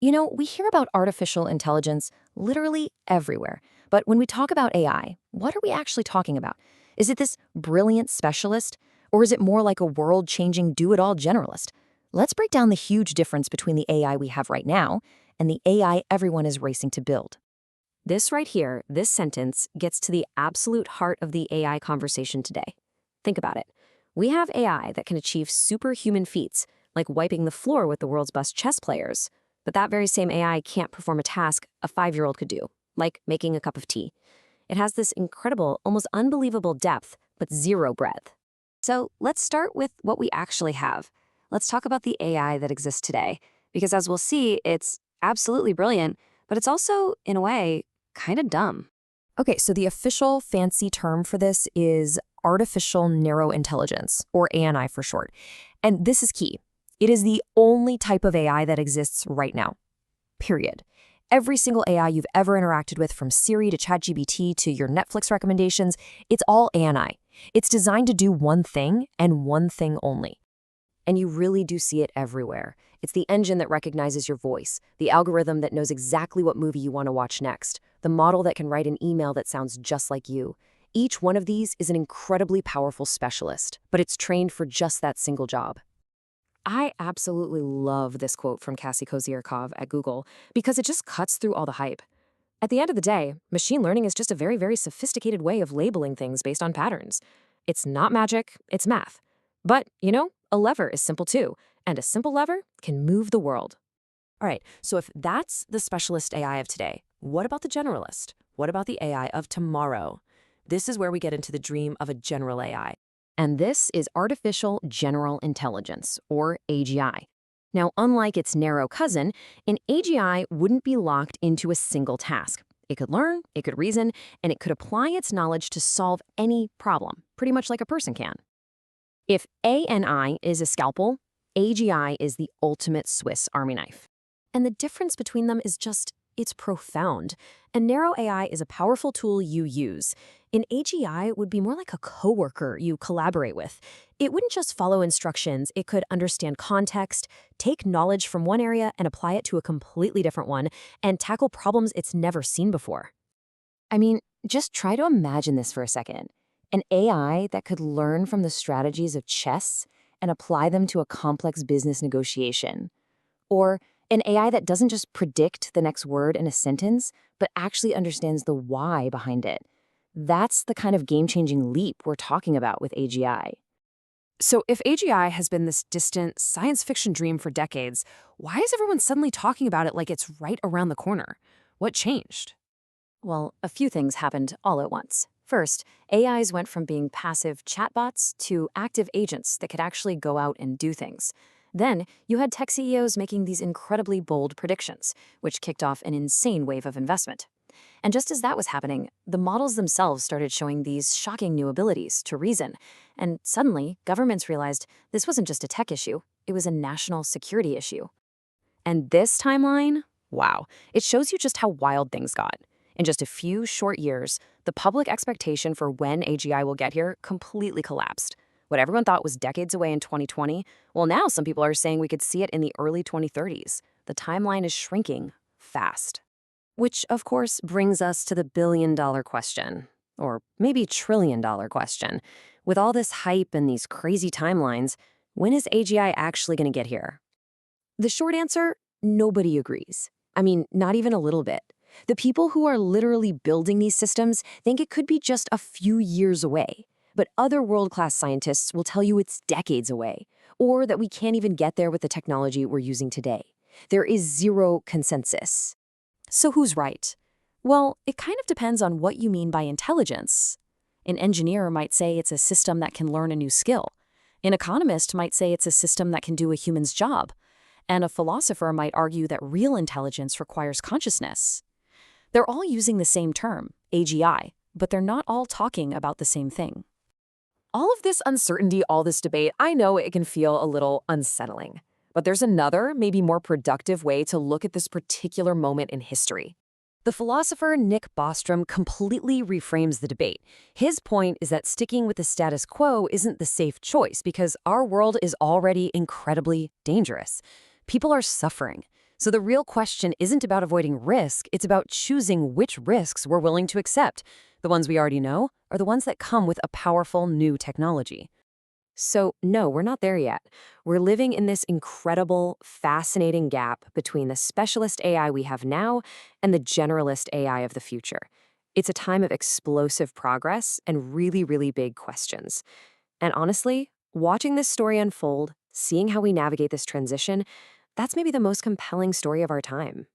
We hear about artificial intelligence literally everywhere. But when we talk about AI, what are we actually talking about? Is it this brilliant specialist? Or is it more like a world changing do it all generalist? Let's break down the huge difference between the AI we have right now and the AI everyone is racing to build. This right here, this sentence, gets to the absolute heart of the AI conversation today. Think about it. We have AI that can achieve superhuman feats, like wiping the floor with the world's best chess players. But that very same AI can't perform a task a 5-year-old could do, like making a cup of tea. It has this incredible, almost unbelievable depth, but zero breadth. So let's start with what we actually have. Let's talk about the AI that exists today, because as we'll see, it's absolutely brilliant, but it's also, in a way, kind of dumb. Okay, so the official fancy term for this is artificial narrow intelligence, or ANI for short. And this is key. It is the only type of AI that exists right now. Period. Every single AI you've ever interacted with, from Siri to ChatGPT to your Netflix recommendations, it's all ANI. It's designed to do one thing and one thing only. And you really do see it everywhere. It's the engine that recognizes your voice, the algorithm that knows exactly what movie you want to watch next, the model that can write an email that sounds just like you. Each one of these is an incredibly powerful specialist, but it's trained for just that single job. I absolutely love this quote from Cassie Kozierkov at Google because it just cuts through all the hype. At the end of the day, machine learning is just a very, very sophisticated way of labeling things based on patterns. It's not magic, it's math. But, a lever is simple too, and a simple lever can move the world. All right, so if that's the specialist AI of today, what about the generalist? What about the AI of tomorrow? This is where we get into the dream of a general AI. And this is artificial general intelligence, or AGI. Now, unlike its narrow cousin, an AGI wouldn't be locked into a single task. It could learn, it could reason, and it could apply its knowledge to solve any problem, pretty much like a person can. If ANI is a scalpel, AGI is the ultimate Swiss Army knife. And the difference between them is it's profound. A narrow AI is a powerful tool you use. An AGI would be more like a coworker you collaborate with. It wouldn't just follow instructions, it could understand context, take knowledge from one area and apply it to a completely different one, and tackle problems it's never seen before. I mean, just try to imagine this for a second. An AI that could learn from the strategies of chess and apply them to a complex business negotiation. Or an AI that doesn't just predict the next word in a sentence, but actually understands the why behind it. That's the kind of game-changing leap we're talking about with AGI. So if AGI has been this distant science fiction dream for decades, why is everyone suddenly talking about it like it's right around the corner? What changed? Well, a few things happened all at once. First, AIs went from being passive chatbots to active agents that could actually go out and do things. Then, you had tech CEOs making these incredibly bold predictions, which kicked off an insane wave of investment. And just as that was happening, the models themselves started showing these shocking new abilities to reason. And suddenly, governments realized this wasn't just a tech issue, it was a national security issue. And this timeline, wow, it shows you just how wild things got. In just a few short years, the public expectation for when AGI will get here completely collapsed. What everyone thought was decades away in 2020, well, now some people are saying we could see it in the early 2030s. The timeline is shrinking fast. Which, of course, brings us to the billion-dollar question, or maybe trillion-dollar question. With all this hype and these crazy timelines, when is AGI actually going to get here? The short answer, nobody agrees. I mean, not even a little bit. The people who are literally building these systems think it could be just a few years away. But other world-class scientists will tell you it's decades away, or that we can't even get there with the technology we're using today. There is zero consensus. So who's right? Well, it kind of depends on what you mean by intelligence. An engineer might say it's a system that can learn a new skill. An economist might say it's a system that can do a human's job. And a philosopher might argue that real intelligence requires consciousness. They're all using the same term, AGI, but they're not all talking about the same thing. All of this uncertainty, all this debate, I know it can feel a little unsettling. But there's another, maybe more productive way to look at this particular moment in history. The philosopher Nick Bostrom completely reframes the debate. His point is that sticking with the status quo isn't the safe choice because our world is already incredibly dangerous. People are suffering. So the real question isn't about avoiding risk, it's about choosing which risks we're willing to accept. The ones we already know, or the ones that come with a powerful new technology. So, no, we're not there yet. We're living in this incredible, fascinating gap between the specialist AI we have now and the generalist AI of the future. It's a time of explosive progress and really, really big questions. And honestly, watching this story unfold, seeing how we navigate this transition, that's maybe the most compelling story of our time.